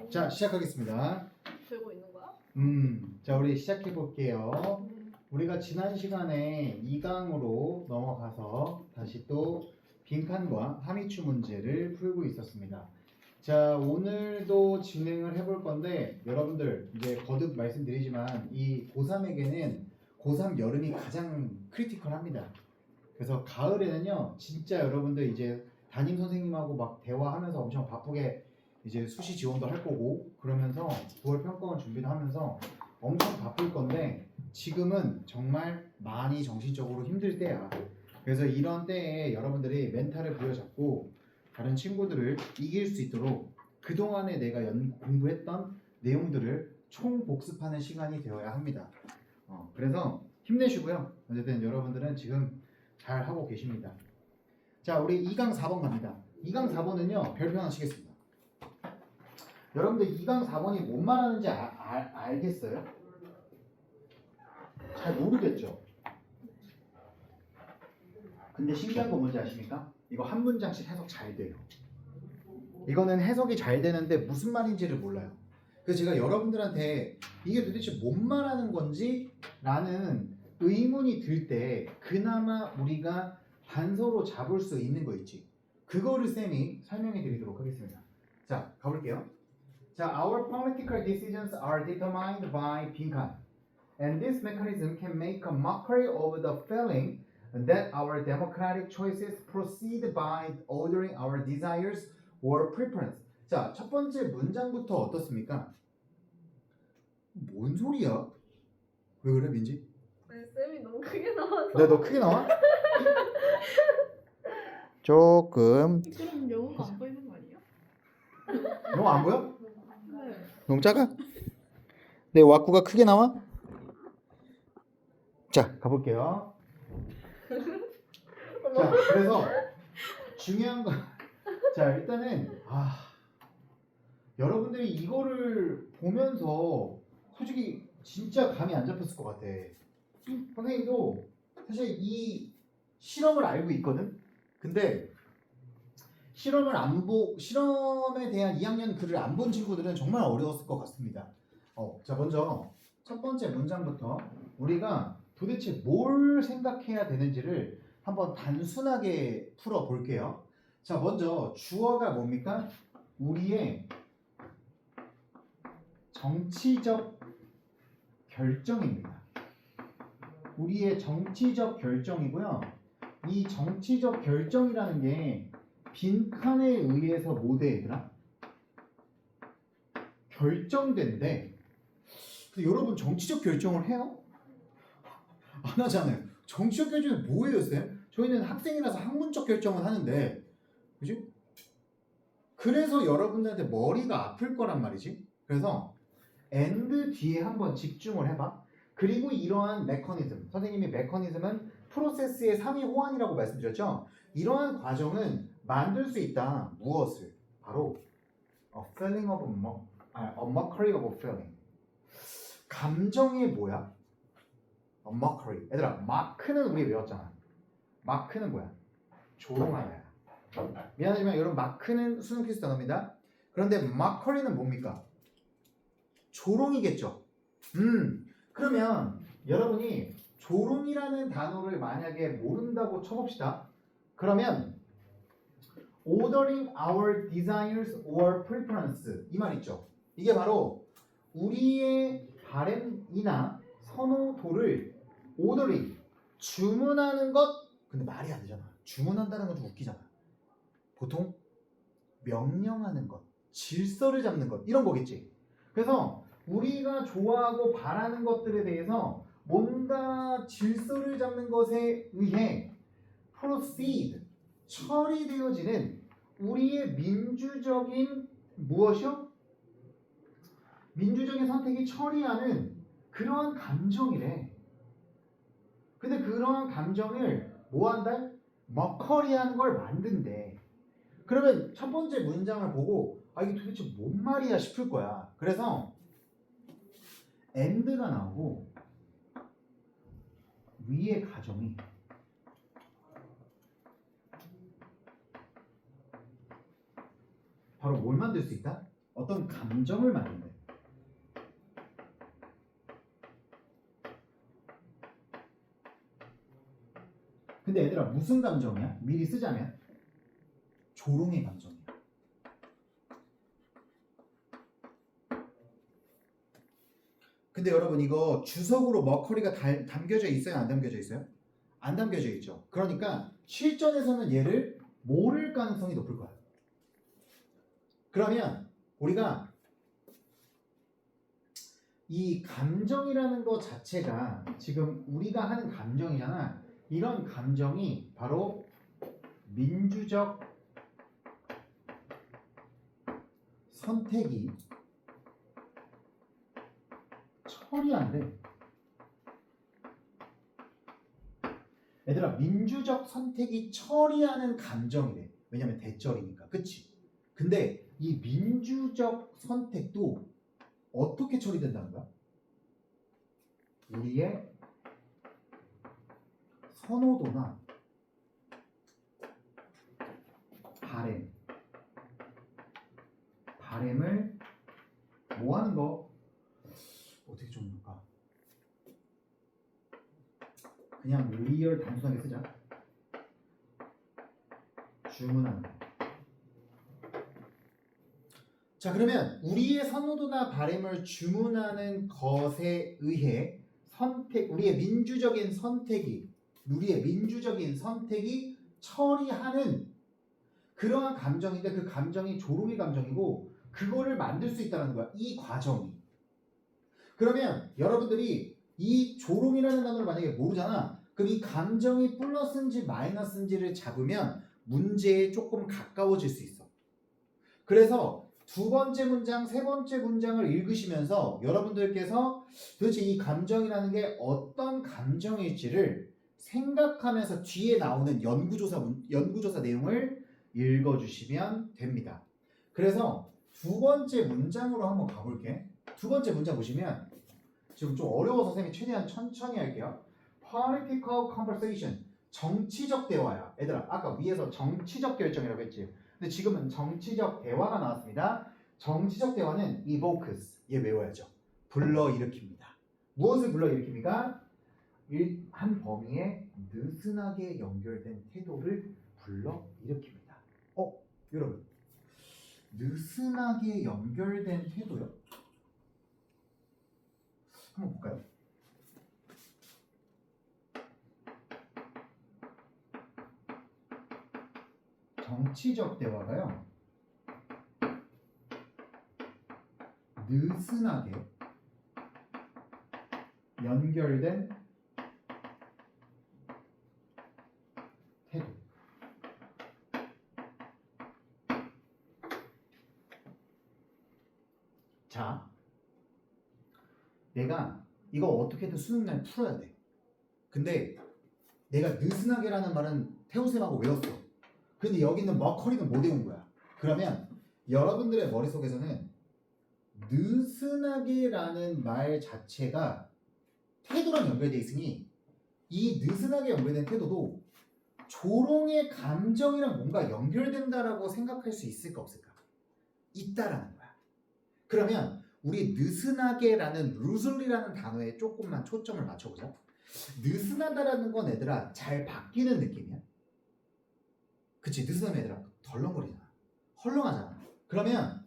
자, 시작하겠습니다. 들고 있는 거야? 자, 우리 시작해 볼게요. 우리가 지난 시간에 2강으로 넘어가서 다시 또 빈칸과 함의추 문제를 풀고 있었습니다. 자, 오늘도 진행을 해볼 건데 여러분들 이제 거듭 말씀드리지만 이 고3에게는 고3 여름이 가장 크리티컬합니다. 그래서 가을에는요, 진짜 여러분들 이제 담임 선생님하고 막 대화하면서 엄청 바쁘게 이제 수시 지원도 할 거고 그러면서 9월 평가원 준비도 하면서 엄청 바쁠 건데 지금은 정말 많이 정신적으로 힘들 때야. 그래서 이런 때에 여러분들이 멘탈을 부여잡고 다른 친구들을 이길 수 있도록 그동안에 내가 공부했던 내용들을 총 복습하는 시간이 되어야 합니다. 그래서 힘내시고요. 어쨌든 여러분들은 지금 잘 하고 계십니다. 자, 우리 2강 4번 갑니다. 2강 4번은요, 별표 하나 치겠습니다. 여러분들 2강 4번이 뭔 말하는지 알겠어요? 잘 모르겠죠? 근데 신기한 거 뭔지 아십니까? 이거 한 문장씩 해석 잘 돼요. 이거는 해석이 잘 되는데 무슨 말인지를 몰라요. 그래서 제가 여러분들한테 이게 도대체 뭔 말하는 건지 라는 의문이 들 때 그나마 우리가 단서로 잡을 수 있는 거 있지. 그거를 쌤이 설명해 드리도록 하겠습니다. 자, 가볼게요. 자, our political decisions are determined by 빈칸. And this mechanism can make a mockery of the feeling that our democratic choices proceed by ordering our desires or preference. 자, 첫 번째 문장부터 어떻습니까? 뭔 소리야? 왜 그래, 민지? 아니, 쌤이 너무 크게 나와서. 네, 너 크게 나와? 조금. 그럼 영어가 안 보이는 거 아니에요? 너무 안 보여? 네. 너무 작아? 내 왁구가 크게 나와? 자, 가볼게요. 자, 그래서 중요한 거. 자, 일단은 여러분들이 이거를 보면서 솔직히 진짜 감이 안 잡혔을 것 같아. 선생님도 사실 이 실험을 알고 있거든. 근데 실험에 대한 2학년 글을 안 본 친구들은 정말 어려웠을 것 같습니다. 자, 먼저 첫 번째 문장부터 우리가 도대체 뭘 생각해야 되는지를 한번 단순하게 풀어 볼게요. 자, 먼저 주어가 뭡니까? 우리의 정치적 결정입니다. 우리의 정치적 결정이고요. 이 정치적 결정이라는 게 빈칸에 의해서 뭐 돼, 얘들아? 결정된대. 근데 여러분 정치적 결정을 해요? 안 하잖아요. 정치적 결정이 뭐예요, 쌤? 저희는 학생이라서 학문적 결정은 하는데, 그지? 그래서 여러분들한테 머리가 아플 거란 말이지. 그래서 and 뒤에 한번 집중을 해봐. 그리고 이러한 메커니즘, 선생님이 메커니즘은 프로세스의 상위 호환이라고 말씀드렸죠. 이러한 과정은 만들 수 있다. 무엇을? 바로 a feeling of a mockery of a feeling. 감정이 뭐야? a mockery. 얘들아, 마크는 우리 외웠잖아. 마크는 뭐야? 조롱하야. 미안하지만 여러분, 마크는 수능 퀴즈 단어입니다. 그런데 mockery는 뭡니까? 조롱이겠죠. 그러면 여러분이 조롱이라는 단어를 만약에 모른다고 쳐봅시다. 그러면 ordering our desires or preference 이 말 있죠. 이게 바로 우리의 바램이나 선호도를 ordering 주문하는 것. 근데 말이 안 되잖아. 주문한다는 건 좀 웃기잖아. 보통 명령하는 것, 질서를 잡는 것 이런 거겠지. 그래서 우리가 좋아하고 바라는 것들에 대해서 뭔가 질서를 잡는 것에 의해 proceed, 처리되어지는 우리의 민주적인 무엇이요? 민주적인 선택이 처리하는 그러한 감정이래. 근데 그러한 감정을 뭐 한다? 머커리하는 걸 만든대. 그러면 첫 번째 문장을 보고 이게 도대체 뭔 말이야 싶을 거야. 그래서 and가 나오고 위의 가정이 바로 뭘 만들 수 있다? 어떤 감정을 만든대. 근데 얘들아 무슨 감정이야? 미리 쓰자면 조롱의 감정이야. 근데 여러분 이거 주석으로 머커리가 담겨져 있어요? 안 담겨져 있어요? 안 담겨져 있죠. 그러니까 실전에서는 얘를 모를 가능성이 높을 거야. 그러면 우리가 이 감정이라는 것 자체가 지금 우리가 하는 감정이잖아. 이런 감정이 바로 민주적 선택이 처리한대. 얘들아 민주적 선택이 처리하는 감정이래. 왜냐면 대절이니까. 그치? 근데 이 민주적 선택도 어떻게 처리된다는 거야? 우리의 선호도나 바램을 뭐 하는 거? 어떻게 좀 볼까? 그냥 리얼 단순하게 쓰자. 주문하는 거. 자 그러면 우리의 선호도나 바램을 주문하는 것에 의해 우리의 민주적인 선택이 처리하는 그러한 감정인데 그 감정이 조롱의 감정이고 그거를 만들 수 있다는 거야. 이 과정이. 그러면 여러분들이 이 조롱이라는 단어를 만약에 모르잖아. 그럼 이 감정이 플러스인지 마이너스인지를 잡으면 문제에 조금 가까워질 수 있어. 그래서 두 번째 문장, 세 번째 문장을 읽으시면서 여러분들께서 도대체 이 감정이라는 게 어떤 감정일지를 생각하면서 뒤에 나오는 연구조사 내용을 읽어주시면 됩니다. 그래서 두 번째 문장으로 한번 가볼게. 두 번째 문장 보시면 지금 좀 어려워서 선생님이 최대한 천천히 할게요. Political conversation. 정치적 대화야. 얘들아 아까 위에서 정치적 결정이라고 했지. 근데 지금은 정치적 대화가 나왔습니다. 정치적 대화는 evokes. 얘 외워야죠. 불러일으킵니다. 무엇을 불러일으킵니까? 한 범위에 느슨하게 연결된 태도를 불러일으킵니다. 여러분 느슨하게 연결된 태도요? 한번 볼까요? 정치적 대화가요 느슨하게 연결된 태도. 자, 내가 이거 어떻게든 수능날 풀어야 돼. 근데 내가 느슨하게라는 말은 태우쌤하고 외웠어. 근데 여기 있는 머커리는 못 외운 거야. 그러면 여러분들의 머릿속에서는 느슨하게라는 말 자체가 태도랑 연결되어 있으니 이 느슨하게 연결된 태도도 조롱의 감정이랑 뭔가 연결된다라고 생각할 수 있을까 없을까? 있다라는 거야. 그러면 우리 느슨하게라는 루즐리라는 단어에 조금만 초점을 맞춰보자. 느슨하다라는 건 얘들아 잘 바뀌는 느낌이야. 그치? 느슨하면 얘들아 덜렁거리잖아. 헐렁하잖아. 그러면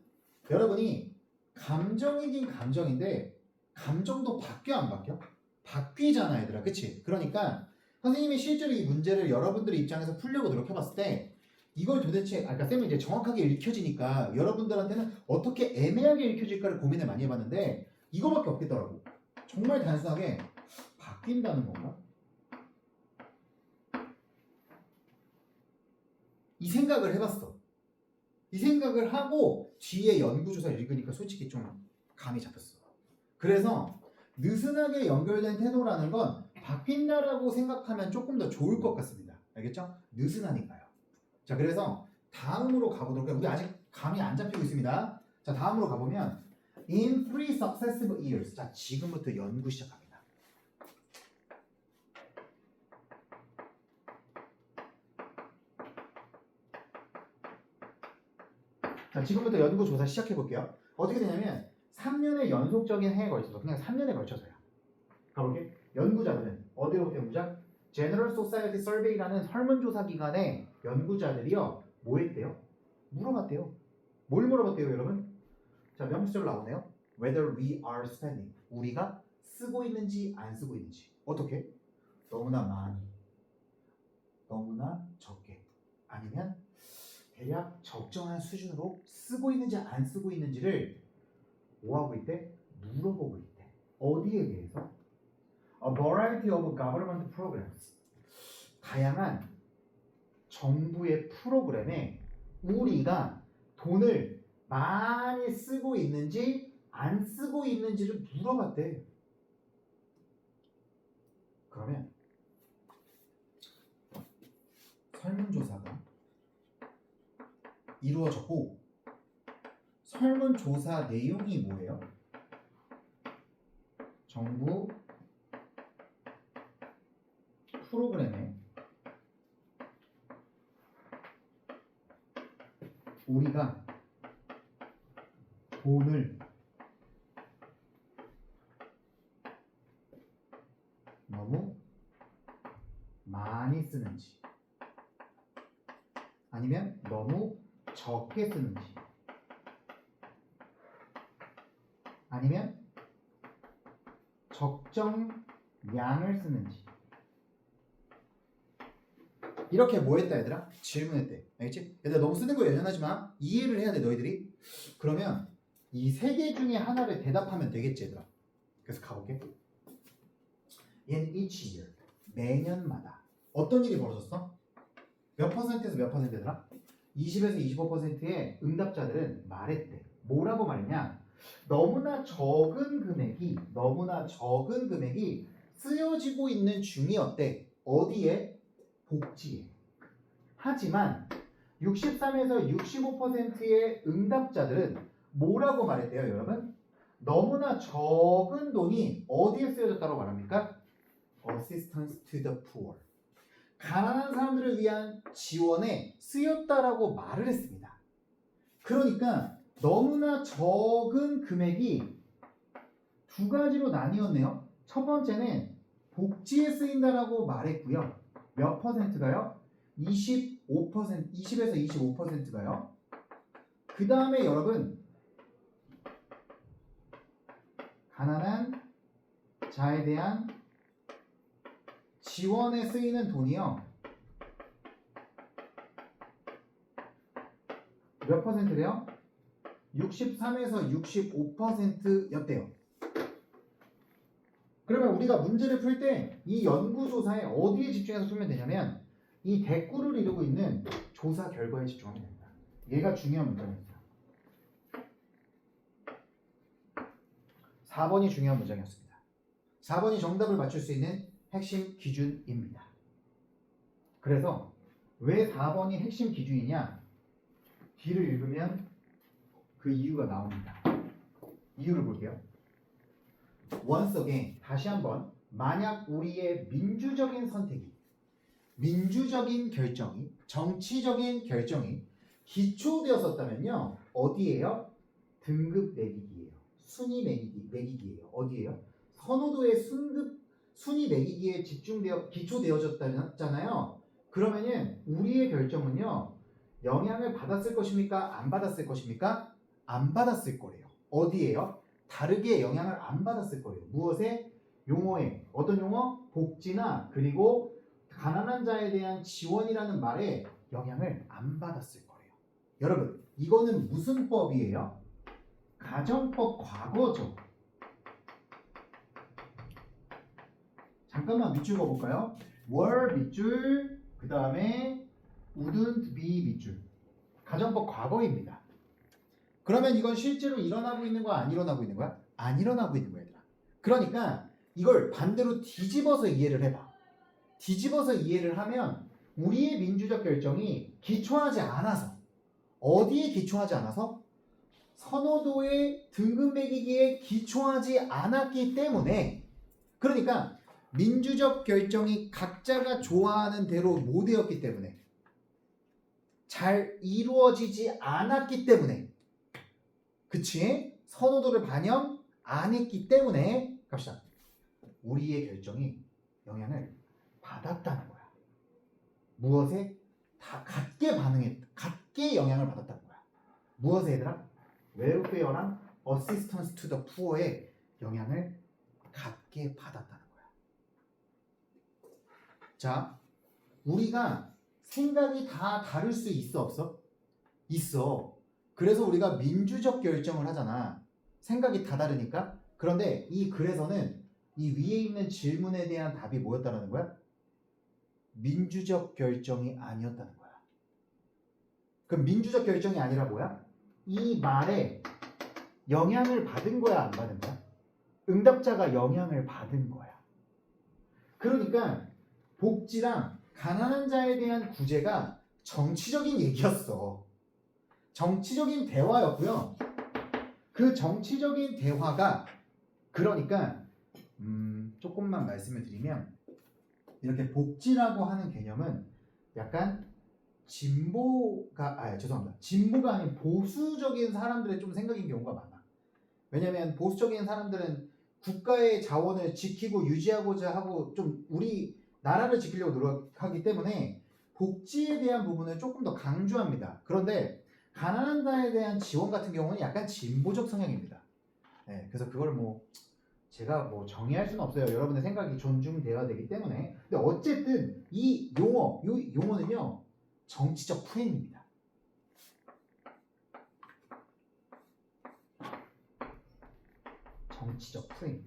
여러분이 감정이긴 감정인데 감정도 바뀌어 안 바뀌어? 바뀌잖아 얘들아. 그치? 그러니까 선생님이 실제로 이 문제를 여러분들의 입장에서 풀려고 노력해봤을 때 이걸 도대체 아까 쌤이 이제 정확하게 읽혀지니까 여러분들한테는 어떻게 애매하게 읽혀질까를 고민을 많이 해봤는데 이거밖에 없겠더라고. 정말 단순하게 바뀐다는 건가? 이 생각을 해봤어. 이 생각을 하고 뒤에 연구조사를 읽으니까 솔직히 좀 감이 잡혔어. 그래서 느슨하게 연결된 태도라는 건 바뀐다라고 생각하면 조금 더 좋을 것 같습니다. 알겠죠? 느슨하니까요. 자, 그래서 다음으로 가보도록 해요. 우리 아직 감이 안 잡히고 있습니다. 자, 다음으로 가보면 In 3 successive years. 자, 지금부터 연구 시작합니다. 자, 지금부터 연구 조사 시작해 볼게요. 어떻게 되냐면 3년의 연속적인 해에 걸쳐서 그냥 3년에 걸쳐서요. 가볼게. 연구자들은 어디로부터 연구자? General Society Survey라는 설문조사 기관의 연구자들이요. 뭐 했대요? 물어봤대요. 뭘 물어봤대요, 여러분? 자, 명시적으로 나오네요. Whether we are spending. 우리가 쓰고 있는지 안 쓰고 있는지. 어떻게? 너무나 많이, 너무나 적게, 아니면 대략 적정한 수준으로 쓰고 있는지 안 쓰고 있는지를 뭐하고 있대? 물어보고 있대. 어디에 대해서? A variety of government programs. 다양한 정부의 프로그램에 우리가 돈을 많이 쓰고 있는지 안 쓰고 있는지를 물어봤대. 그러면 설문조사가 이루어졌고 설문조사 내용이 뭐예요? 정부 프로그램에 우리가 돈을 너무 많이 쓰는지 아니면 너무 적게 쓰는지 아니면 적정 양을 쓰는지 이렇게 뭐 했다 얘들아? 질문했대. 알겠지? 얘들아 너무 쓰는 거 연연하지 마. 이해를 해야 돼 너희들이. 그러면 이 세 개 중에 하나를 대답하면 되겠지 얘들아. 그래서 가볼게. In each year. 매년마다 어떤 일이 벌어졌어? 몇 퍼센트에서 몇 퍼센트더라? 20에서 25%의 응답자들은 말했대. 뭐라고 말했냐? 너무나 적은 금액이 쓰여지고 있는 중이었대. 어디에? 복지에. 하지만 63에서 65%의 응답자들은 뭐라고 말했대요, 여러분? 너무나 적은 돈이 어디에 쓰여졌다고 말합니까? Assistance to the poor. 가난한 사람들을 위한 지원에 쓰였다라고 말을 했습니다. 그러니까 너무나 적은 금액이 두 가지로 나뉘었네요. 첫 번째는 복지에 쓰인다라고 말했고요. 몇 퍼센트가요? 25%, 20에서 25%가요. 그 다음에 여러분 가난한 자에 대한 지원에 쓰이는 돈이요. 몇 퍼센트래요? 63에서 65%였대요. 그러면 우리가 문제를 풀 때 이 연구조사에 어디에 집중해서 풀면 되냐면 이 대꾸를 이루고 있는 조사 결과에 집중하면 됩니다. 얘가 중요한 문장입니다. 4번이 중요한 문장이었습니다. 4번이 정답을 맞출 수 있는 핵심 기준입니다. 그래서 왜 4번이 핵심 기준이냐? 뒤를 읽으면 그 이유가 나옵니다. 이유를 볼게요. Once again, 다시 한번 만약 우리의 민주적인 선택이, 민주적인 결정이, 정치적인 결정이 기초되었었다면요. 어디예요? 등급 매기기예요. 순위 매기기예요. 어디예요? 선호도의 순위 매기기에 기초되어졌잖아요. 그러면은 우리의 결정은요. 영향을 받았을 것입니까? 안 받았을 것입니까? 안 받았을 거래요. 어디에요? 다르게 영향을 안 받았을 거예요. 무엇에? 용어에. 어떤 용어? 복지나 그리고 가난한 자에 대한 지원이라는 말에 영향을 안 받았을 거예요. 여러분, 이거는 무슨 법이에요? 가정법 과거죠. 잠깐만 밑줄 그어볼까요? were 밑줄, 그 다음에 wouldn't be 밑줄. 가정법 과거입니다. 그러면 이건 실제로 일어나고 있는 거야? 안 일어나고 있는 거야? 안 일어나고 있는 거야, 얘들아. 그러니까 이걸 반대로 뒤집어서 이해를 해봐. 뒤집어서 이해를 하면 우리의 민주적 결정이 기초하지 않아서, 어디에 기초하지 않아서? 선호도의 등급 매기기에 기초하지 않았기 때문에, 그러니까 민주적 결정이 각자가 좋아하는 대로 못 되었기 때문에, 잘 이루어지지 않았기 때문에, 그치? 선호도를 반영 안 했기 때문에 갑시다. 우리의 결정이 영향을 받았다는 거야. 무엇에? 다 같게 영향을 받았다는 거야. 무엇에 얘들아? 웰페어랑 어시스턴스 투 더 푸어에 영향을 같게 받았다는 거야. 자, 우리가 생각이 다 다를 수 있어 없어? 있어. 그래서 우리가 민주적 결정을 하잖아. 생각이 다 다르니까. 그런데 이 글에서는 이 위에 있는 질문에 대한 답이 뭐였다는 거야? 민주적 결정이 아니었다는 거야. 그럼 민주적 결정이 아니라 뭐야? 이 말에 영향을 받은 거야, 안 받은 거야? 응답자가 영향을 받은 거야. 그러니까 복지랑 가난한 자에 대한 구제가 정치적인 얘기였어. 정치적인 대화였고요. 그 정치적인 대화가 그러니까 조금만 말씀을 드리면 이렇게 복지라고 하는 개념은 약간 진보가 아닌 보수적인 사람들의 좀 생각인 경우가 많아. 왜냐면 보수적인 사람들은 국가의 자원을 지키고 유지하고자 하고 좀 우리 나라를 지키려고 노력하기 때문에 복지에 대한 부분을 조금 더 강조합니다. 그런데 가난한 자에 대한 지원 같은 경우는 약간 진보적 성향입니다. 네, 그래서 그걸 제가 정의할 수는 없어요. 여러분의 생각이 존중되어야 되기 때문에. 근데 어쨌든 이 용어는요 정치적 프레임입니다. 정치적 프레임.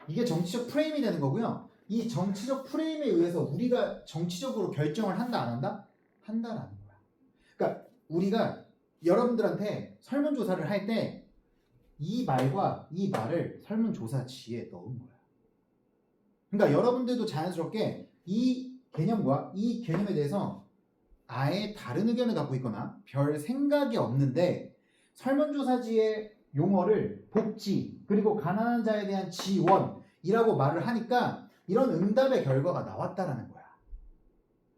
이게 정치적 프레임이 되는 거고요. 이 정치적 프레임에 의해서 우리가 정치적으로 결정을 한다 안 한다? 한다라는 거야. 그러니까 우리가 여러분들한테 설문조사를 할 때 이 말과 이 말을 설문조사지에 넣은 거야. 그러니까 여러분들도 자연스럽게 이 개념과 이 개념에 대해서 아예 다른 의견을 갖고 있거나 별 생각이 없는데 설문조사지의 용어를 복지 그리고 가난한 자에 대한 지원이라고 말을 하니까 이런 응답의 결과가 나왔다라는 거야.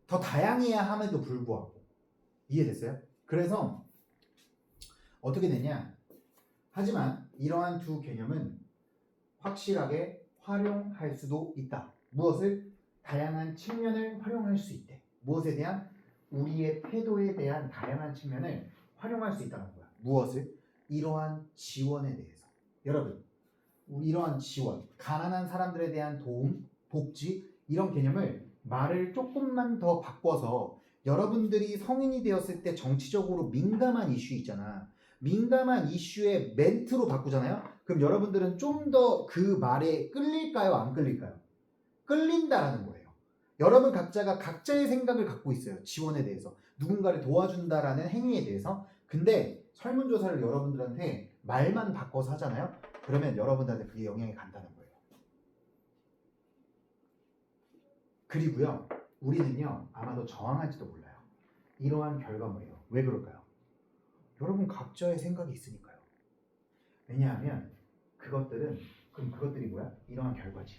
더 다양해야 함에도 불구하고. 이해됐어요? 그래서 어떻게 되냐? 하지만 이러한 두 개념은 확실하게 활용할 수도 있다. 무엇을? 다양한 측면을 활용할 수 있대. 무엇에 대한? 우리의 태도에 대한 다양한 측면을 활용할 수 있다는 거야. 무엇을? 이러한 지원에 대해서. 여러분, 이러한 지원, 가난한 사람들에 대한 도움, 복지 이런 개념을 말을 조금만 더 바꿔서 여러분들이 성인이 되었을 때 정치적으로 민감한 이슈 있잖아. 민감한 이슈의 멘트로 바꾸잖아요. 그럼 여러분들은 좀 더 그 말에 끌릴까요? 안 끌릴까요? 끌린다라는 거예요. 여러분 각자가 각자의 생각을 갖고 있어요. 지원에 대해서. 누군가를 도와준다라는 행위에 대해서. 근데 설문조사를 여러분들한테 말만 바꿔서 하잖아요. 그러면 여러분들한테 그게 영향이 간다는 거예요. 그리고요. 우리는요. 아마도 저항할지도 몰라요. 이러한 결과물이에요. 왜 그럴까요? 여러분 각자의 생각이 있으니까요. 왜냐하면 그것들이 뭐야? 이러한 결과지.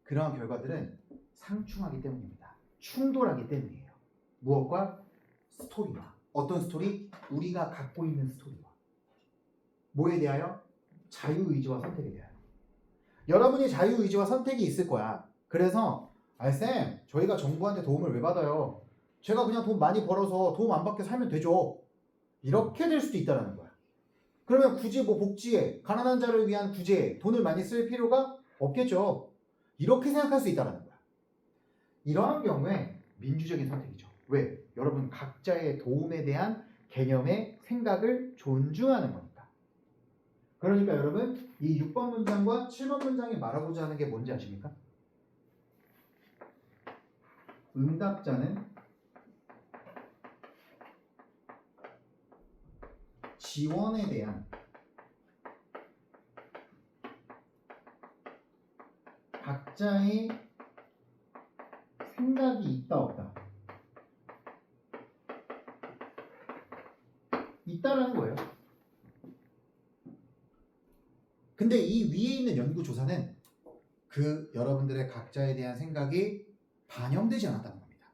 그러한 결과들은 상충하기 때문입니다. 충돌하기 때문이에요. 무엇과? 스토리와. 어떤 스토리? 우리가 갖고 있는 스토리와. 뭐에 대하여? 자유의지와 선택에 대하여. 여러분이 자유의지와 선택이 있을 거야. 그래서 쌤, 저희가 정부한테 도움을 왜 받아요? 제가 그냥 돈 많이 벌어서 도움 안 받게 살면 되죠. 이렇게 될 수도 있다는 거야. 그러면 굳이 복지에, 가난한 자를 위한 구제에 돈을 많이 쓸 필요가 없겠죠. 이렇게 생각할 수 있다는 거야. 이러한 경우에 민주적인 선택이죠. 왜? 여러분 각자의 도움에 대한 개념의 생각을 존중하는 거니까. 그러니까 여러분 이 6번 문장과 7번 문장이 말하고자 하는 게 뭔지 아십니까? 응답자는 지원에 대한 각자의 생각이 있다 없다? 있다라는 거예요. 근데 이 위에 있는 연구조사는 그 여러분들의 각자에 대한 생각이 반영되지 않았다는 겁니다.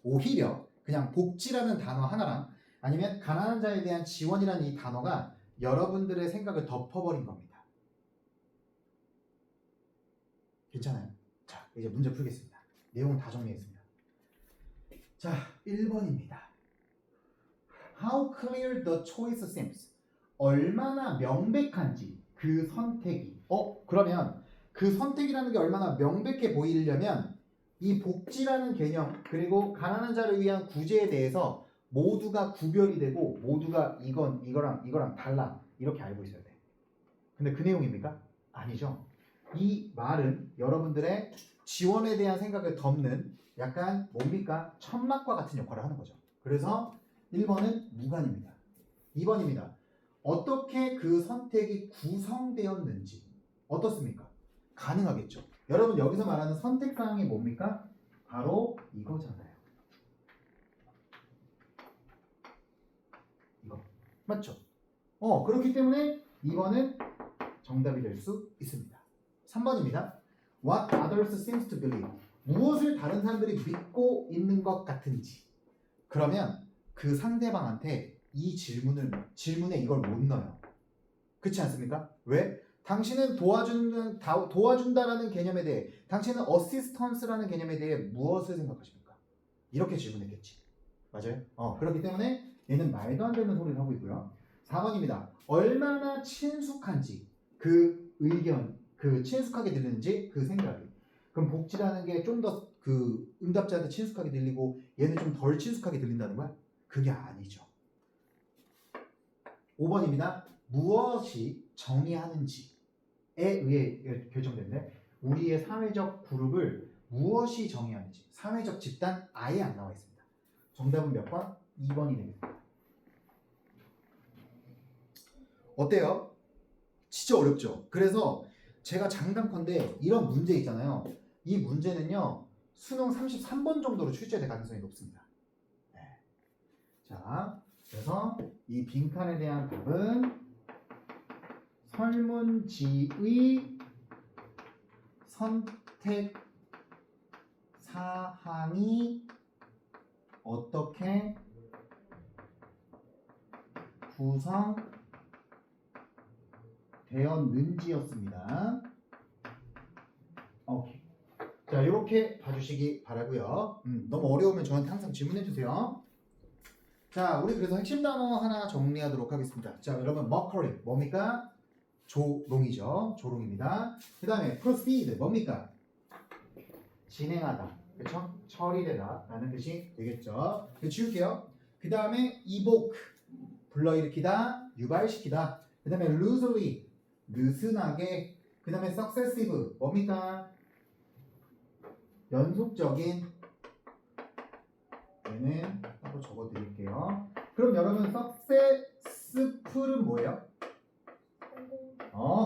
오히려 그냥 복지라는 단어 하나랑 아니면 가난한 자에 대한 지원이라는 이 단어가 여러분들의 생각을 덮어버린 겁니다. 괜찮아요? 자, 이제 문제 풀겠습니다. 내용은 다 정리했습니다. 자, 1번입니다. How clear the choice seems. 얼마나 명백한지 그 선택이. 그러면 그 선택이라는 게 얼마나 명백해 보이려면 이 복지라는 개념 그리고 가난한 자를 위한 구제에 대해서 모두가 구별이 되고 모두가 이거랑 달라 이렇게 알고 있어야 돼. 근데 그 내용입니까? 아니죠. 이 말은 여러분들의 지원에 대한 생각을 덮는 약간 뭡니까? 천막과 같은 역할을 하는 거죠. 그래서 1번은 무관입니다. 2번입니다. 어떻게 그 선택이 구성되었는지 어떻습니까? 가능하겠죠. 여러분 여기서 말하는 선택사항이 뭡니까? 바로 이거잖아요. 이거 맞죠? 그렇기 때문에 2번은 정답이 될 수 있습니다. 3번입니다. What others seems to believe. 무엇을 다른 사람들이 믿고 있는 것 같은지. 그러면 그 상대방한테 이 질문에 이걸 못 넣어요. 그렇지 않습니까? 왜? 당신은 도와준다라는 개념에 대해, 당신은 어시스턴스라는 개념에 대해 무엇을 생각하십니까? 이렇게 질문했겠지. 맞아요? 그렇기 때문에 얘는 말도 안 되는 소리를 하고 있고요. 4번입니다. 얼마나 친숙한지 그 의견, 그 친숙하게 들리는지 그 생각이. 그럼 복지라는 게 좀 더 그 응답자한테 친숙하게 들리고 얘는 좀 덜 친숙하게 들린다는 거야? 그게 아니죠. 5번입니다. 무엇이 정의하는지에 의해 결정되는데 우리의 사회적 그룹을 무엇이 정의하는지 사회적 집단 아예 안 나와 있습니다. 정답은 몇 번? 2번이 되겠습니다. 어때요? 진짜 어렵죠? 그래서 제가 장담컨대 이런 문제 있잖아요. 이 문제는요. 수능 33번 정도로 출제될 가능성이 높습니다. 네. 자, 그래서 이 빈칸에 대한 답은 설문지의 선택 사항이 어떻게 구성되었는지였습니다. 오케이. 자, 이렇게 봐주시기 바라고요. 너무 어려우면 저한테 항상 질문해주세요. 자, 우리 그래서 핵심 단어 하나 정리하도록 하겠습니다. 자, 여러분, 머커리 뭡니까? 조롱이죠. 조롱입니다. 그 다음에 proceed 뭡니까? 진행하다. 그렇죠? 처리되다 라는 뜻이 되겠죠. 지울게요. 그 다음에 evoke 불러일으키다, 유발시키다. 그 다음에 loosely 느슨하게. 그 다음에 successive 뭡니까? 연속적인. 얘는 따로 적어 드릴게요. 그럼 여러분 successful은 뭐예요?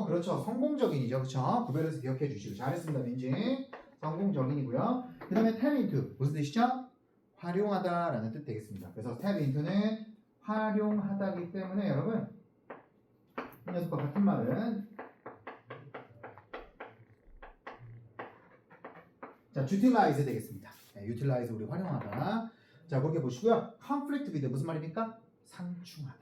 그렇죠. 성공적인이죠. 그렇죠? 구별해서 기억해 주시고 잘했습니다. 민지. 성공적인이고요. 그 다음에 tap into 무슨 뜻이죠? 활용하다 라는 뜻 되겠습니다. 그래서 tap into는 활용하다기 때문에 여러분 이 녀석과 같은 말은 자, utilize 되겠습니다. 네, utilize 우리 활용하다. 자, 그렇게 보시고요. conflict with 무슨 말입니까? 상충하다.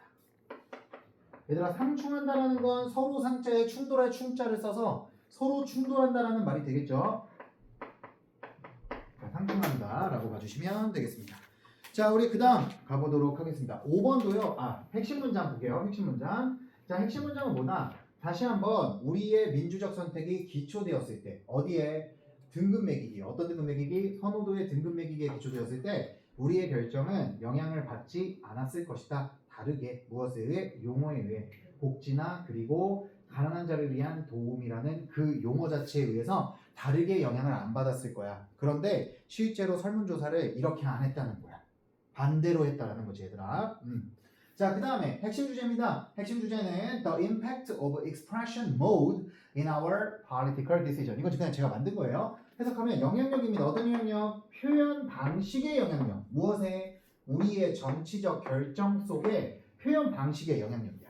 얘들아, 상충한다라는 건 서로 상자에 충돌할 충자를 써서 서로 충돌한다라는 말이 되겠죠. 자, 상충한다 라고 봐주시면 되겠습니다. 자, 우리 그 다음 가보도록 하겠습니다. 5번도요. 핵심 문장 볼게요. 핵심 문장. 자, 핵심 문장은 뭐나? 다시 한번 우리의 민주적 선택이 기초되었을 때 어디에? 등급 매기기. 어떤 등급 매기기? 선호도의 등급 매기기에 기초되었을 때 우리의 결정은 영향을 받지 않았을 것이다. 다르게 무엇에 의해? 용어에 의해. 복지나 그리고 가난한 자를 위한 도움이라는 그 용어 자체에 의해서 다르게 영향을 안 받았을 거야. 그런데 실제로 설문조사를 이렇게 안 했다는 거야. 반대로 했다라는 거지, 얘들아. 자, 그 다음에 핵심 주제입니다. 핵심 주제는 The impact of expression mode in our political decision. 이건 그냥 제가 만든 거예요. 해석하면 영향력입니다. 어떤 영향력? 표현 방식의 영향력. 무엇에? 우리의 정치적 결정 속에 표현 방식의 영향력이야.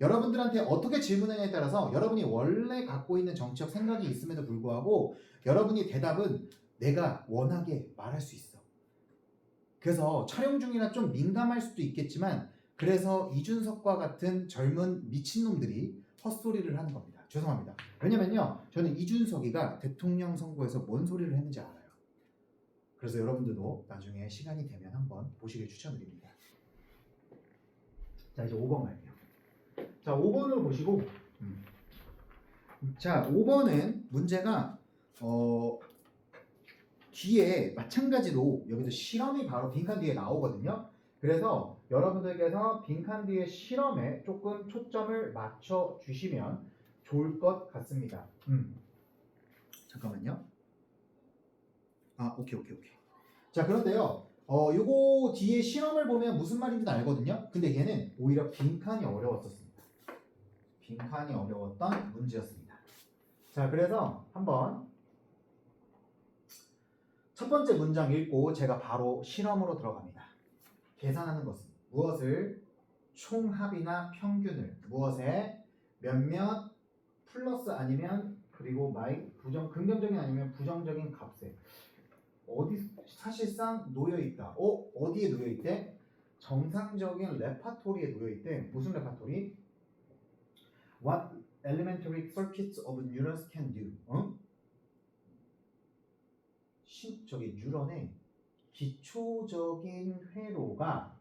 여러분들한테 어떻게 질문하냐에 따라서 여러분이 원래 갖고 있는 정치적 생각이 있음에도 불구하고 여러분이 대답은 내가 원하게 말할 수 있어. 그래서 촬영 중이라 좀 민감할 수도 있겠지만 그래서 이준석과 같은 젊은 미친놈들이 헛소리를 하는 겁니다. 죄송합니다. 왜냐면요. 저는 이준석이가 대통령 선거에서 뭔 소리를 했는지 알아요. 그래서 여러분들도 나중에 시간이 되면 한번 보시길 추천드립니다. 자, 이제 5번 갈게요. 자, 5번을 보시고 자, 5번은 문제가 뒤에 마찬가지로 여기서 실험이 바로 빈칸 뒤에 나오거든요. 그래서 여러분들께서 빈칸 뒤에 실험에 조금 초점을 맞춰 주시면 좋을 것 같습니다. 잠깐만요. 아, 오케이. 자, 그런데요. 요거 뒤에 실험을 보면 무슨 말인지는 알거든요. 근데 얘는 오히려 빈칸이 어려웠었습니다. 빈칸이 어려웠던 문제였습니다. 자, 그래서 한번 첫 번째 문장 읽고 제가 바로 실험으로 들어갑니다. 계산하는 것은 무엇을 총합이나 평균을 무엇에 몇몇 플러스 아니면 그리고 긍정적인 아니면 부정적인 값에 어디 사실상 놓여 있다. 어디에 놓여 있대? 정상적인 레파토리에 놓여 있대. 무슨 레파토리? What elementary circuits of neurons can do? 저기 뉴런의 기초적인 회로가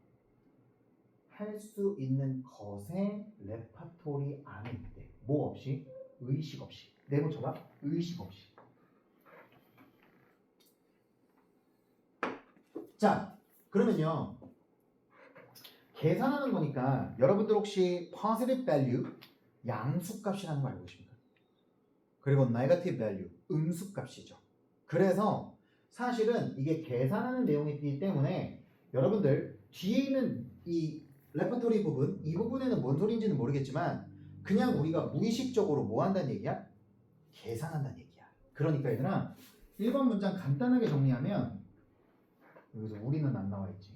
할 수 있는 것의 레파토리 안에 있대. 뭐 없이? 의식 없이. 네모 쳐봐. 의식 없이. 자, 그러면요. 계산하는 거니까 여러분들 혹시 positive value 양수값이라는 거 알고 계십니까? 그리고 negative value 음수값이죠. 그래서 사실은 이게 계산하는 내용이기 때문에 여러분들 뒤에 있는 이 레퍼토리 부분, 이 부분에는 뭔 소리인지는 모르겠지만 그냥 우리가 무의식적으로 뭐 한다는 얘기야? 계산한다는 얘기야. 그러니까 얘들아 1번 문장 간단하게 정리하면 여기서 우리는 안 나와 있지.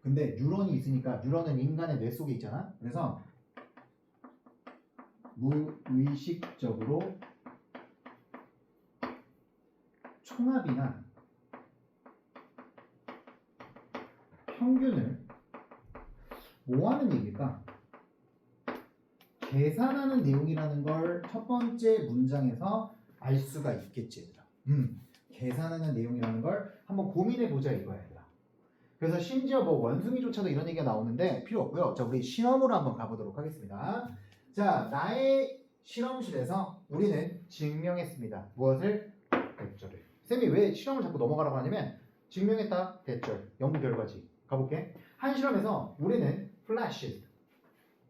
근데 뉴런이 있으니까 뉴런은 인간의 뇌 속에 있잖아. 그래서 무의식적으로 총합이나 평균을 뭐 하는 얘기일까? 계산하는 내용이라는 걸 첫 번째 문장에서 알 수가 있겠지, 얘들아. 계산하는 내용이라는 걸 한번 고민해 보자 이거야, 얘들아. 그래서 심지어 뭐 원숭이조차도 이런 얘기가 나오는데 필요 없고요. 자, 우리 실험으로 한번 가보도록 하겠습니다. 자, 나의 실험실에서 우리는 증명했습니다. 무엇을? 대절을. 쌤이 왜 실험을 자꾸 넘어가라고 하냐면 증명했다, 대절, 연구 결과지. 가볼게. 한 실험에서 우리는 플래시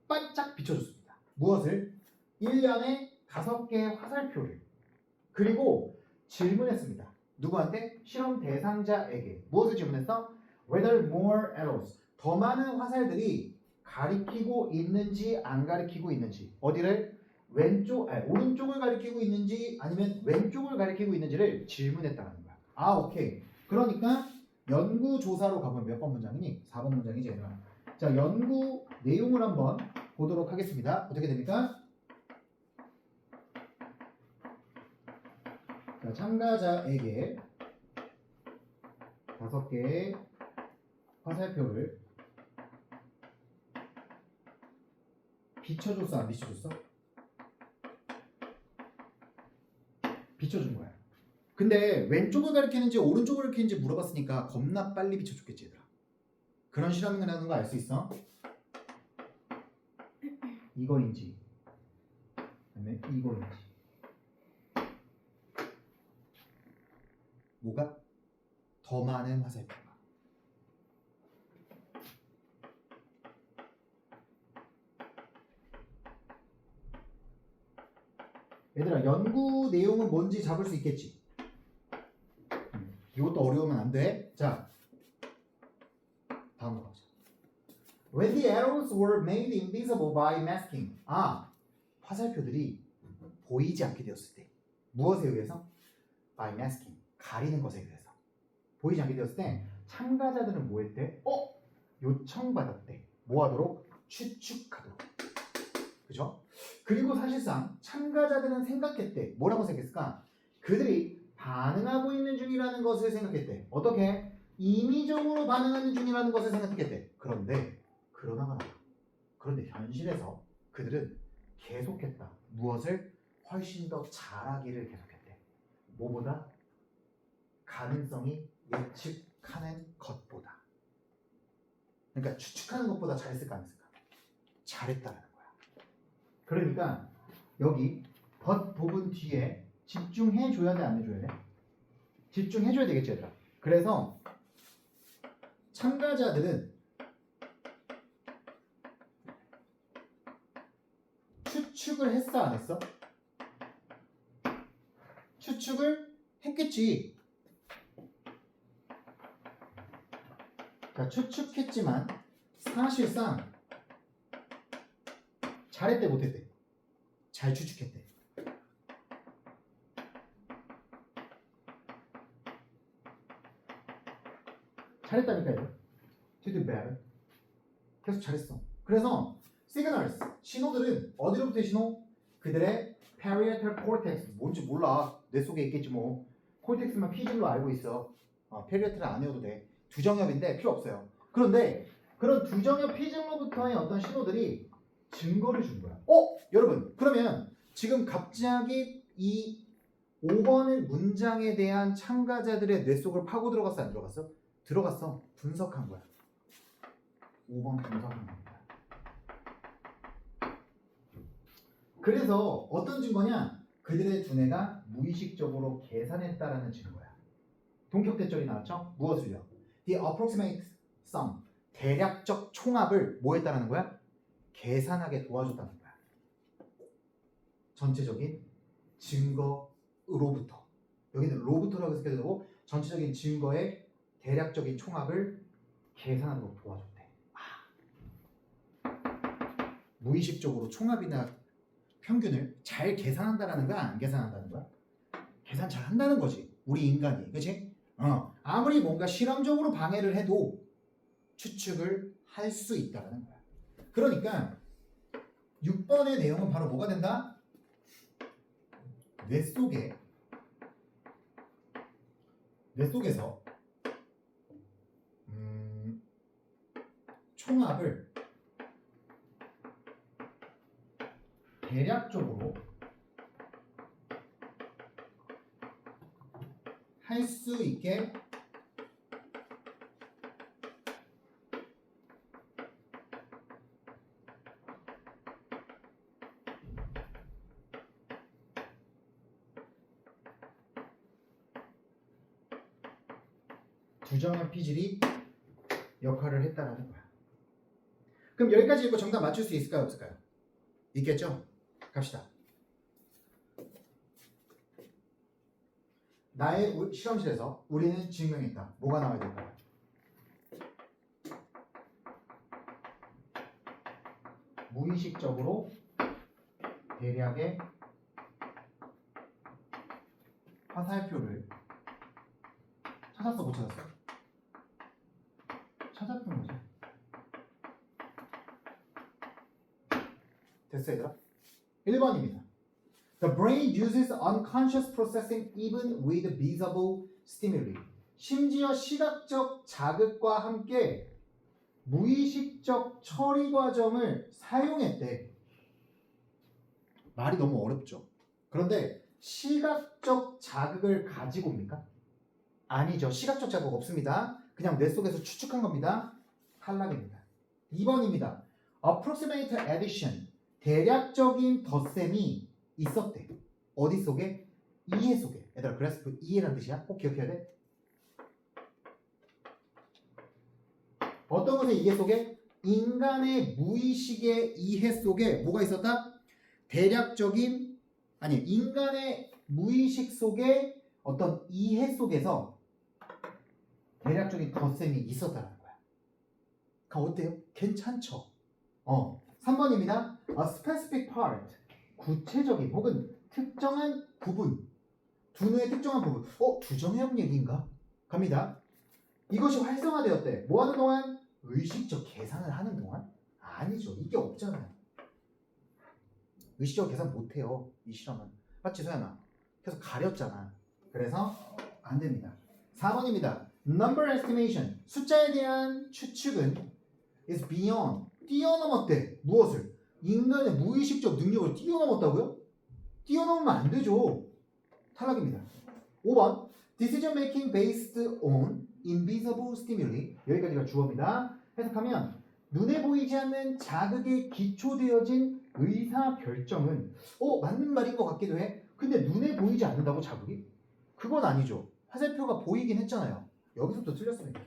반짝 비춰줬습니다. 무엇을? 1년에 5개의 화살표를. 그리고 질문했습니다. 누구한테? 실험 대상자에게. 무엇을 질문했어? Whether more arrows, 더 많은 화살들이 가리키고 있는지 안 가리키고 있는지. 어디를? 오른쪽을 가리키고 있는지 아니면 왼쪽을 가리키고 있는지를 질문했다는 거야. 아, 오케이. 그러니까 연구조사로 가보면 몇 번 문장이니? 4번 문장이지, 얘들아. 자, 연구 내용을 한번 보도록 하겠습니다. 어떻게 됩니까? 자, 참가자에게 5개의 화살표를 비춰줬어, 안 비춰줬어? 비춰준 거야. 근데 왼쪽을 가리키는지 오른쪽을 가리키는지 물어봤으니까 겁나 빨리 비춰줬겠지, 얘들아. 그런 실험을 하는 거 알 수 있어? 이거인지 아니면 이거인지. 뭐가? 더 많은 화살표가. 얘들아, 연구 내용은 뭔지 잡을 수 있겠지? 이것도 어려우면 안 돼. 자, 다음으로 가자. When the arrows were made invisible by masking. 아, 화살표들이 보이지 않게 되었을 때. 무엇에 의해서? By masking. 가리는 것에 의해서. 보이지 않게 되었을 때 참가자들은 뭐 했대? 요청받았대. 뭐 하도록? 추측하도록. 그죠? 그리고 사실상 참가자들은 생각했대. 뭐라고 생각했을까? 그들이 반응하고 있는 중이라는 것을 생각했대. 어떻게? 임의적으로 반응하는 중이라는 것을 생각했대. 그런데 현실에서 그들은 계속했다. 무엇을? 훨씬 더 잘하기를 계속했대. 뭐보다? 가능성이 예측하는 것보다. 그러니까 추측하는 것보다 잘했을까 안 했을까? 잘했다는 거야. 그러니까 여기 but 부분 뒤에 집중해줘야 돼, 안 해줘야 돼? 집중해줘야 되겠지, 얘들아. 그래서 참가자들은 추측을 했어, 안 했어? 추측을 했겠지. 자, 추측했지만 사실상 잘했대, 못했대? 잘 추측했대. 잘했다니까요. did better. 계속 잘했어. 그래서 signals, 신호들은 어디로부터의 신호? 그들의 parietal cortex, 뭔지 몰라. 뇌 속에 있겠지 뭐. cortex만 피질로 알고 있어. parietal은 안 외워도 돼. 두정엽인데 필요 없어요. 그런데 그런 두정엽 피질로부터의 어떤 신호들이 증거를 준 거야. 여러분, 그러면 지금 갑자기 이 5번의 문장에 대한 참가자들의 뇌 속을 파고 들어갔어, 안 들어갔어? 들어갔어. 분석한 거야. 5번 분석한 겁니다. 그래서 어떤 증거냐? 그들의 두뇌가 무의식적으로 계산했다라는 증거야. 동격대절이 나왔죠? 무엇을요? The approximate sum, 대략적 총합을 뭐 했다라는 거야? 계산하게 도와줬다는 거야. 전체적인 증거로부터. 여기는 로부터라고 해석해도 되고 전체적인 증거의 대략적인 총합을 계산하도록 도와줬대. 무의식적으로 총합이나 평균을 잘 계산한다는 거야? 안 계산한다는 거야? 계산 잘 한다는 거지. 우리 인간이. 그치? 아무리 뭔가 실험적으로 방해를 해도 추측을 할 수 있다는 거야. 그러니까 6번의 내용은 바로 뭐가 된다? 뇌 속에서 총합을 대략적으로 할 수 있게 두정엽 피질이 역할을 했다라는 거야. 그럼 여기까지 읽고 정답 맞출 수 있을까요, 없을까요? 있겠죠? 갑시다. 나의 실험실에서 우리는 증명했다. 뭐가 나와야 될까요? 무의식적으로 대략의 화살표를 찾았어, 못 찾았어? 찾았던 거죠. 됐어, 얘들아? 1번입니다. The brain uses unconscious processing even with visible stimuli. 심지어 시각적 자극과 함께 무의식적 처리 과정을 사용했대. 말이 너무 어렵죠. 그런데 시각적 자극을 가지고 옵니까? 아니죠. 시각적 자극 없습니다. 그냥 뇌 속에서 추측한 겁니다. 탈락입니다. 2번입니다. Approximate addition. 대략적인 덧셈이 있었대. 어디 속에? 이해 속에. 얘들아, 그래프 이해란 뜻이야? 꼭 기억해야 돼. 어떤 것의 이해 속에? 인간의 무의식의 이해 속에 뭐가 있었다? 인간의 무의식 속에 어떤 이해 속에서 대략적인 덧셈이 있었다는 거야. 그럼 어때요? 괜찮죠? 3번입니다. A specific part. 구체적인 혹은 특정한 부분. 두뇌의 특정한 부분. 두정엽 얘기인가? 갑니다. 이것이 활성화되었대. 뭐 하는 동안? 의식적 계산을 하는 동안? 아니죠. 이게 없잖아요. 의식적 계산 못해요. 이 실험은. 맞지, 소연아? 계속 가렸잖아. 그래서 안 됩니다. 4번입니다. number estimation, 숫자에 대한 추측은 is beyond, 뛰어넘었대. 무엇을? 인간의 무의식적 능력을 뛰어넘었다고요? 뛰어넘으면 안 되죠. 탈락입니다. 5번 decision making based on invisible stimuli. 여기까지가 주어입니다. 해석하면 눈에 보이지 않는 자극에 기초되어진 의사 결정은 맞는 말인 것 같기도 해. 근데 눈에 보이지 않는다고 자극이? 그건 아니죠. 화살표가 보이긴 했잖아요. 여기서부터 틀렸습니다.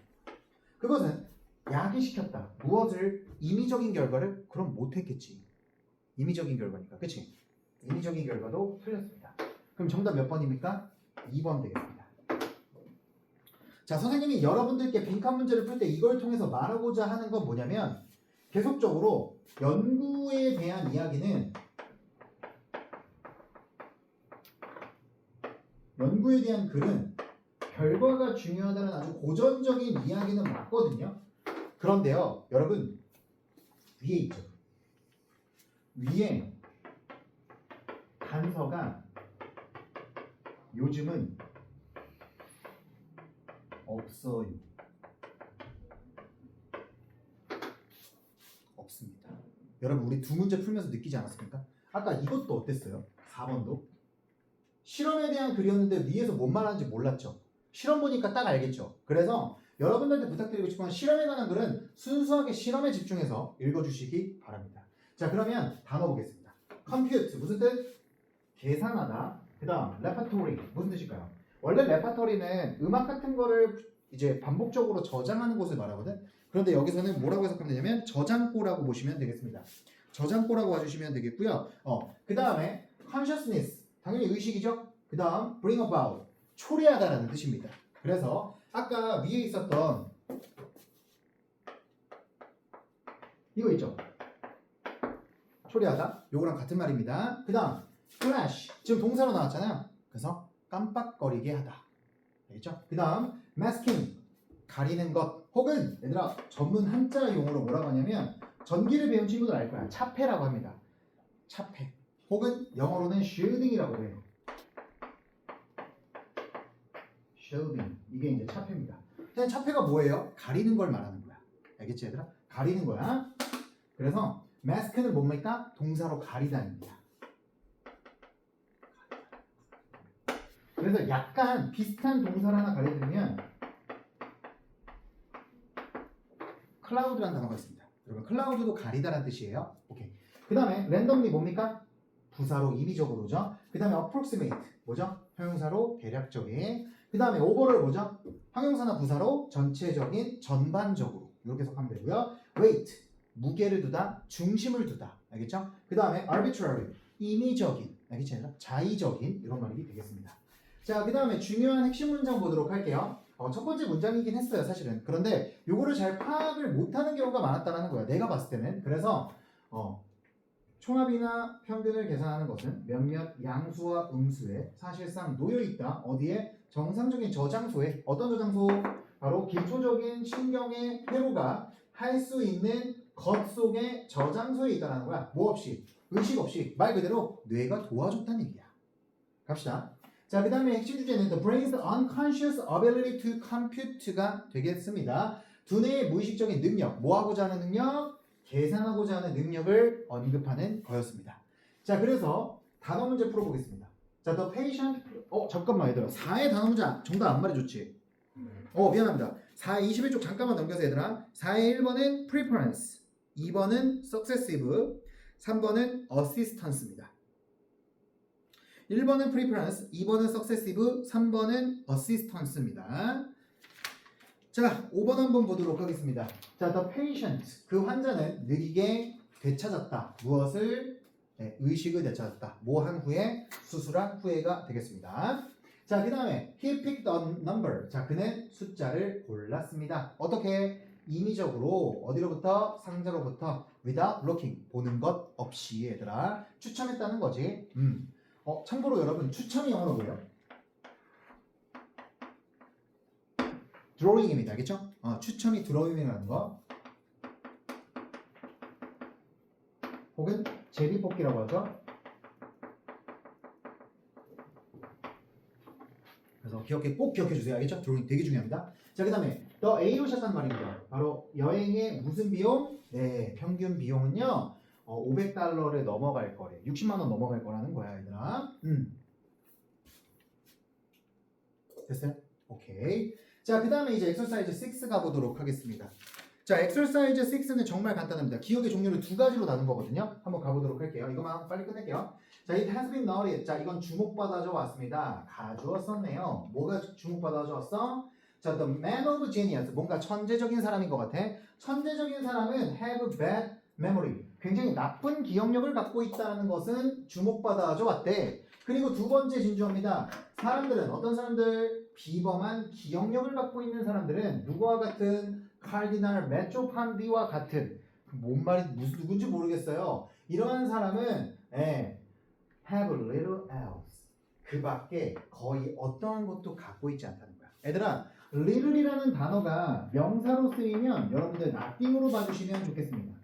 그것은 야기시켰다. 무엇을? 임의적인 결과를? 그럼 못했겠지. 임의적인 결과니까. 그치? 임의적인 결과도 틀렸습니다. 그럼 정답 몇 번입니까? 2번 되겠습니다. 자, 선생님이 여러분들께 빈칸 문제를 풀 때 이걸 통해서 말하고자 하는 건 뭐냐면 계속적으로 연구에 대한 이야기는 연구에 대한 글은 결과가 중요하다는 아주 고전적인 이야기는 맞거든요. 그런데요, 여러분 위에 있죠. 위에 단서가 요즘은 없어요. 없습니다. 여러분 우리 두 문제 풀면서 느끼지 않았습니까? 아까 이것도 어땠어요? 4번도 실험에 대한 글이었는데 위에서 뭔 말하는지 몰랐죠. 실험 보니까 딱 알겠죠. 그래서 여러분들한테 부탁드리고 싶은 건 실험에 관한 글은 순수하게 실험에 집중해서 읽어주시기 바랍니다. 자, 그러면 단어 보겠습니다. compute 무슨 뜻? 계산하다. 그 다음 repertory 무슨 뜻일까요? 원래 레파토리는 음악 같은 거를 이제 반복적으로 저장하는 곳을 말하거든. 그런데 여기서는 뭐라고 해석하면 되냐면 저장고라고 보시면 되겠습니다. 저장고라고 봐주시면 되겠고요. 그 다음에 consciousness 당연히 의식이죠. 그 다음 bring about 초래하다라는 뜻입니다. 그래서 아까 위에 있었던 이거 있죠. 초래하다 요거랑 같은 말입니다. 그 다음 flash 지금 동사로 나왔잖아요. 그래서 깜빡거리게 하다. 알겠죠? 그 다음 masking 가리는 것 혹은 얘들아 전문 한자 용어로 뭐라고 하냐면 전기를 배운 친구들 알 거야. 차폐라고 합니다. 차폐 혹은 영어로는 shielding이라고 해요. shielding 이게 이제 차폐입니다. 그냥 차폐가 뭐예요? 가리는 걸 말하는 거야. 알겠지 얘들아? 가리는 거야. 그래서 mask는 뭡니까? 동사로 가리다입니다. 그래서 약간 비슷한 동사를 하나 가려드리면 클라우드라는 단어가 있습니다. 여러분 클라우드도 가리다라는 뜻이에요. 오케이. 그 다음에 randomly 뭡니까? 부사로 임의적으로죠. 그 다음에 approximate 뭐죠? 형용사로 대략적인. 그 다음에 overall 뭐죠? 형용사나 부사로 전체적인 전반적으로 이렇게 해석하면 되고요. weight 무게를 두다 중심을 두다. 알겠죠? 그 다음에 arbitrary 임의적인 알겠죠? 자의적인 이런 말이 되겠습니다. 자, 그 다음에 중요한 핵심 문장 보도록 할게요. 첫 번째 문장이긴 했어요, 사실은. 그런데 요거를 잘 파악을 못하는 경우가 많았다는 거야, 내가 봤을 때는. 그래서 총합이나 평균을 계산하는 것은 몇몇 양수와 음수에 사실상 놓여있다. 어디에? 정상적인 저장소에. 어떤 저장소? 바로 기초적인 신경의 회로가 할 수 있는 것 속에 저장소에 있다는 거야. 뭐 없이? 의식 없이. 말 그대로 뇌가 도와줬다는 얘기야. 갑시다. 자, 그 다음에 핵심 주제는 The brain's unconscious ability to compute가 되겠습니다. 두뇌의 무의식적인 능력, 뭐 하고자 하는 능력? 계산하고자 하는 능력을 언급하는 거였습니다. 자, 그래서 단어 문제 풀어보겠습니다. 자, The patient, 잠깐만 얘들아. 4의 단어 문제 정답 안 말해줬지? 미안합니다. 4의 21쪽 잠깐만 넘겨서 얘들아. 4의 1번은 preference, 2번은 successive, 3번은 assistance입니다. 1번은 preference, 2번은 successive, 3번은 assistance입니다. 자, 5번 한번 보도록 하겠습니다. 자, the patient, 그 환자는 느리게 되찾았다. 무엇을? 네, 의식을 되찾았다. 뭐 한 후에? 수술한 후에가 되겠습니다. 자, 그 다음에 he picked a number. 자, 그는 숫자를 골랐습니다. 어떻게? 임의적으로 어디로부터? 상자로부터 without looking, 보는 것 없이 얘들아 추첨했다는 거지. 참고로 여러분 추첨이 영어로 뭐예요? 드로잉입니다. 알겠죠? 추첨이 드로잉이라는 거 혹은 제비뽑기라고 하죠. 그래서 꼭 기억해 주세요. 알겠죠? 드로잉 되게 중요합니다. 자, 그 다음에 더 A로 시작한 말입니다. 바로 여행의 무슨 비용? 네, 평균 비용은요. 500달러를 넘어갈 거래. 60만 원 넘어갈 거라는 거야, 얘들아. 됐어요? 오케이. 자, 그 다음에 이제 엑서사이즈 6 가보도록 하겠습니다. 자, 엑서사이즈 6는 정말 간단합니다. 기억의 종류를 두 가지로 나눈 거거든요. 한번 가보도록 할게요. 이거만 빨리 끝낼게요. 자, it has been noted. 자, 이건 주목받아줘 왔습니다. 가주었었네요. 뭐가 주목받아줘 왔어? 자, the man of genius. 뭔가 천재적인 사람인 것 같아. 천재적인 사람은 have bad memory. 굉장히 나쁜 기억력을 갖고 있다는 것은 주목받아줘 왔대. 그리고 두 번째 진주어입니다. 사람들은 어떤 사람들? 비범한 기억력을 갖고 있는 사람들은 누구와 같은? 카디날 메트로판디와 같은. 뭔 말이 무슨 누군지 모르겠어요. 이러한 사람은 have little else. 그 밖에 거의 어떠한 것도 갖고 있지 않다는 거야. 얘들아, little이라는 단어가 명사로 쓰이면 여러분들 nothing으로 봐주시면 좋겠습니다.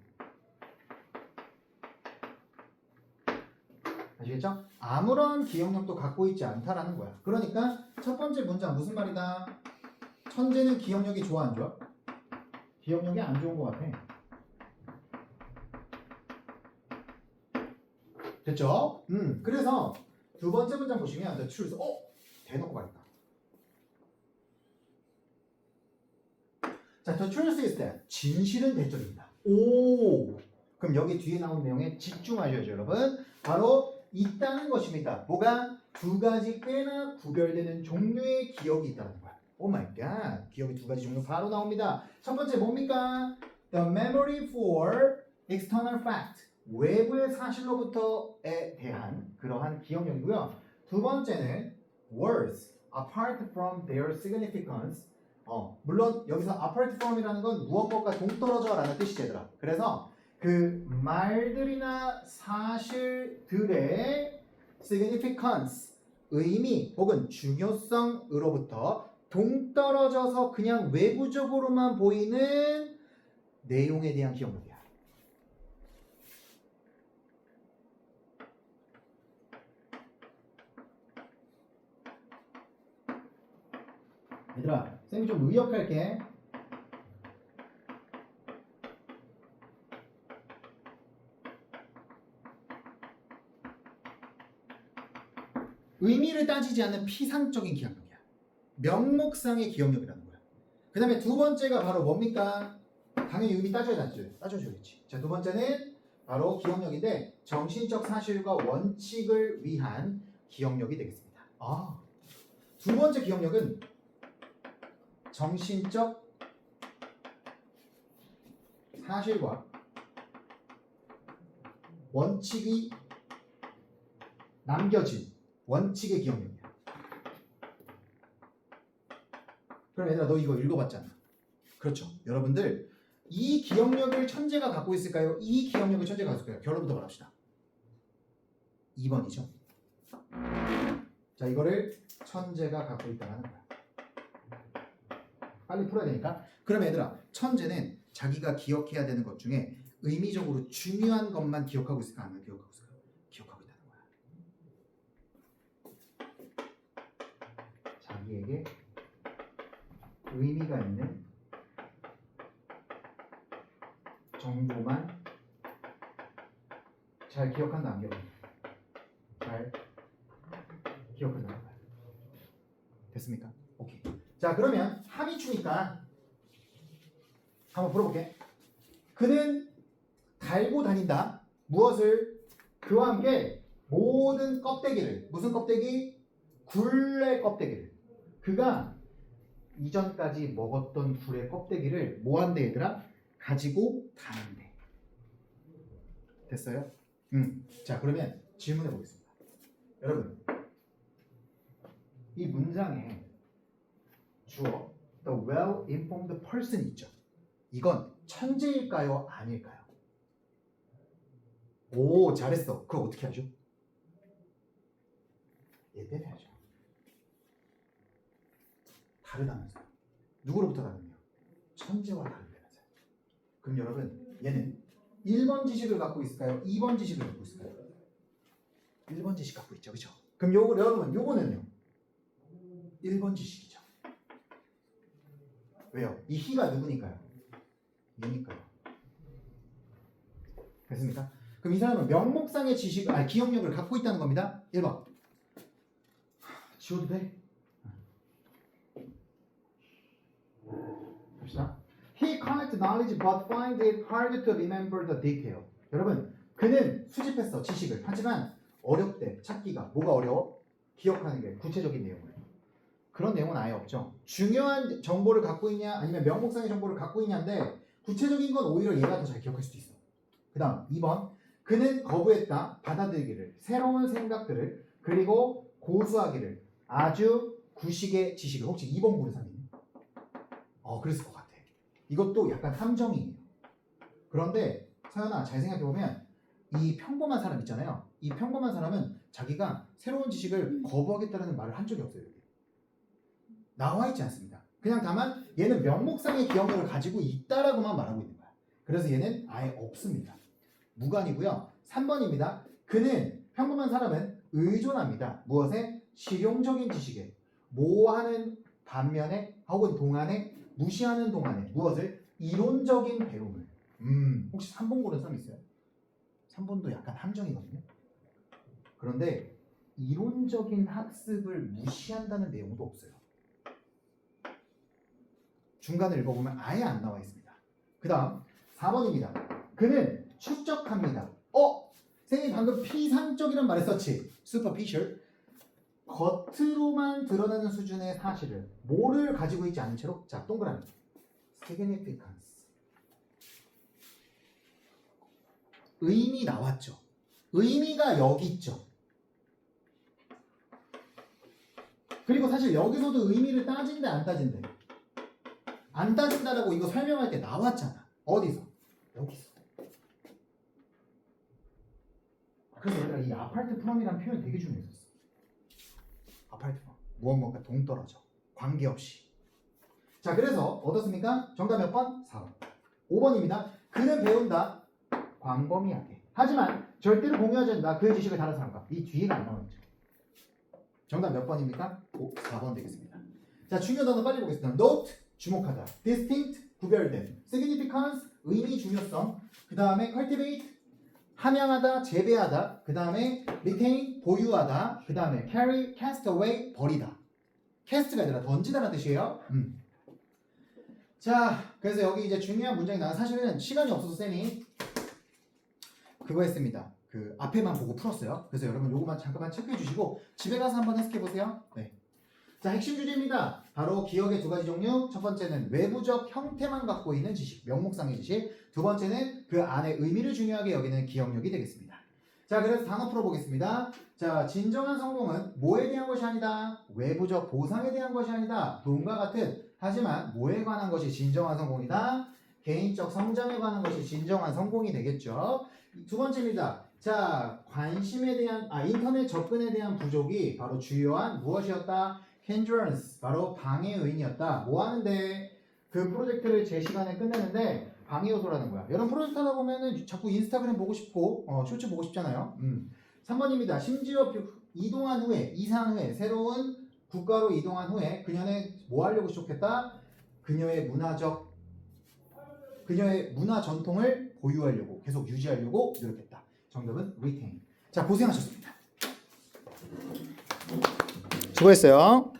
아시겠죠? 아무런 기억력도 갖고 있지 않다라는 거야. 그러니까 첫 번째 문장 무슨 말이다? 천재는 기억력이 좋아 안 좋아? 기억력이 안 좋은 것 같아. 됐죠? 그래서 두 번째 문장 보시면 the truth. 대놓고 말했다. 자, the truth is that. 진실은 대절입니다. 오! 그럼 여기 뒤에 나온 내용에 집중하셔야죠, 여러분. 바로 있다는 것입니다. 뭐가? 두 가지 꽤나 구별되는 종류의 기억이 있다는 거야. 오 마이 갓. 기억이 두 가지 종류 바로 나옵니다. 첫 번째 뭡니까? The memory for external fact. 외부의 사실로부터에 대한 그러한 기억력이고요. 두 번째는 words apart from their significance. 물론 여기서 apart from이라는 건 무엇과 동떨어져 라는 뜻이죠, 얘들아. 그래서 그 말들이나 사실들의 significance, 의미 혹은 중요성으로부터 동떨어져서 그냥 외부적으로만 보이는 내용에 대한 기억력이야. 얘들아, 쌤이 좀 의역할게. 의미를 따지지 않는 피상적인 기억력이야. 명목상의 기억력이라는 거야. 그 다음에 두 번째가 바로 뭡니까? 당연히 의미 따져줘야지. 자, 두 번째는 바로 기억력인데 정신적 사실과 원칙을 위한 기억력이 되겠습니다. 두 번째 기억력은 정신적 사실과 원칙이 남겨진 원칙의 기억력이야. 그럼 얘들아, 너 이거 읽어봤잖아. 그렇죠. 여러분들 이 기억력을 천재가 갖고 있을까요? 이 기억력을 천재가 갖고 있을까요? 결론부터 말합시다. 2번이죠. 자, 이거를 천재가 갖고 있다는 거야. 빨리 풀어야 되니까. 그럼 얘들아, 천재는 자기가 기억해야 되는 것 중에 의미적으로 중요한 것만 기억하고 있을까? 아니면 기억하고 있을까? 기억하고 있다는 거야. 자기에게 의미가 있는 정보만 잘 기억한다, 안 기억한다? 잘 기억한다는 거야. 됐습니까? 오케이. 자, 그러면 함의추니까 한번 풀어볼게. 그는 달고 다닌다. 무엇을? 그와 함께 모든 껍데기를. 무슨 껍데기? 굴의 껍데기를. 그가 이전까지 먹었던 굴의 껍데기를 뭐한대, 얘들아? 가지고 다닌대. 됐어요? 자, 그러면 질문해 보겠습니다. 여러분, 이 문장에 주어 the well-informed person 있죠? 이건 천재일까요? 아닐까요? 오, 잘했어. 그거 어떻게 하죠? 얘 때문에 하죠. 다르다면서. 누구로부터 다르냐? 천재와 다르다면서. 그럼 여러분, 얘는 1번 지식을 갖고 있을까요? 2번 지식을 갖고 있을까요? 1번 지식 갖고 있죠. 그렇죠? 그럼 여러분, 요거는요? 1번 지식이죠. 왜요? 이 he가 누구니까요? 얘니까요. 됐습니까? 그럼 이 사람은 명목상의 지식, 기억력을 갖고 있다는 겁니다. 1번. 지워도 돼? 봅시다. He collects knowledge but finds it hard to remember the detail. 여러분, 그는 수집했어, 지식을. 하지만 어렵대, 찾기가. 뭐가 어려워? 기억하는 게, 구체적인 내용을. 그런 내용은 아예 없죠. 중요한 정보를 갖고 있냐, 아니면 명목상의 정보를 갖고 있냐인데 구체적인 건 오히려 얘가 더 잘 기억할 수도 있어. 그 다음 2번. 그는 거부했다, 받아들이기를, 새로운 생각들을, 그리고 고수하기를, 아주 구식의 지식을. 혹시 2번 고른 사람이니? 그랬을 것 같아. 이것도 약간 함정이에요. 그런데 서연아, 잘 생각해보면 이 평범한 사람 있잖아요. 이 평범한 사람은 자기가 새로운 지식을 거부하겠다는 말을 한 적이 없어요. 여기. 나와 있지 않습니다. 그냥 다만 얘는 명목상의 기억력을 가지고 있다라고만 말하고 있는 거야. 그래서 얘는 아예 없습니다. 무관이고요. 3번입니다. 그는, 평범한 사람은 의존합니다. 무엇에? 실용적인 지식에. 모호하는 반면에 혹은 동안에, 무시하는 동안에 무엇을? 이론적인 배움을. 혹시 3번 고른 사람 있어요? 3번도 약간 함정이거든요. 그런데 이론적인 학습을 무시한다는 내용도 없어요. 중간을 읽어보면 아예 안 나와 있습니다. 그 다음 4번입니다. 그는 축적합니다. 선생님이 방금 피상적이란 말을 썼지. superficial. 겉으로만 드러나는 수준의 사실을, 뭐를 가지고 있지 않은 채로, 자, 동그라미. significance. 의미 나왔죠. 의미가 여기 있죠. 그리고 사실 여기서도 의미를 따진대 안 따진대? 안 따진다라고 이거 설명할 때 나왔잖아. 어디서? 여기서. 그래서 얘가 이 아파트 프롬이라는 표현 되게 중요했었어. 아파트 프롬. 무엇과 동떨어져. 관계없이. 자, 그래서 어떻습니까? 정답 몇 번? 4번. 5번입니다. 그는 배운다. 광범위하게. 하지만 절대로 공유하지 않는다. 그 지식을 다른 사람과. 이 뒤에가 안 나와있죠. 정답 몇 번입니까? 4번 되겠습니다. 자, 중요한 단어 빨리 보겠습니다. note, 주목하다. distinct, 구별된. significance, 의미, 중요성. 그 다음에 cultivate, 함양하다, 재배하다. 그 다음에 retain, 보유하다. 그 다음에 carry, cast away, 버리다. cast가 아니라 던지다라는 뜻이에요. 자, 그래서 여기 이제 중요한 문장이 나와. 사실은 시간이 없어서 쌤이 그거 했습니다. 그 앞에만 보고 풀었어요. 그래서 여러분 요거만 잠깐만 체크해 주시고 집에 가서 한번 해석해 보세요. 네. 자, 핵심 주제입니다. 바로 기억의 두 가지 종류. 첫 번째는 외부적 형태만 갖고 있는 지식, 명목상의 지식. 두 번째는 그 안에 의미를 중요하게 여기는 기억력이 되겠습니다. 자, 그래서 단어 풀어보겠습니다. 자, 진정한 성공은 뭐에 대한 것이 아니다. 외부적 보상에 대한 것이 아니다. 돈과 같은. 하지만 뭐에 관한 것이 진정한 성공이다. 개인적 성장에 관한 것이 진정한 성공이 되겠죠. 두 번째입니다. 자, 관심에 대한, 인터넷 접근에 대한 부족이 바로 주요한 무엇이었다? hindrance, 바로 방해 요인이었다. 뭐 하는데? 그 프로젝트를 제 시간에 끝내는데 방해 요소라는 거야. 여러분 프로젝트 하다 보면은 자꾸 인스타그램 보고 싶고, 쇼츠 보고 싶잖아요. 3번입니다. 심지어 이동한 후에, 이사한 후에, 새로운 국가로 이동한 후에 그녀는 뭐 하려고 시작했다? 그녀의 문화 전통을 보유하려고, 계속 유지하려고 노력했다. 정답은 retain. 자, 고생하셨습니다. 수고했어요.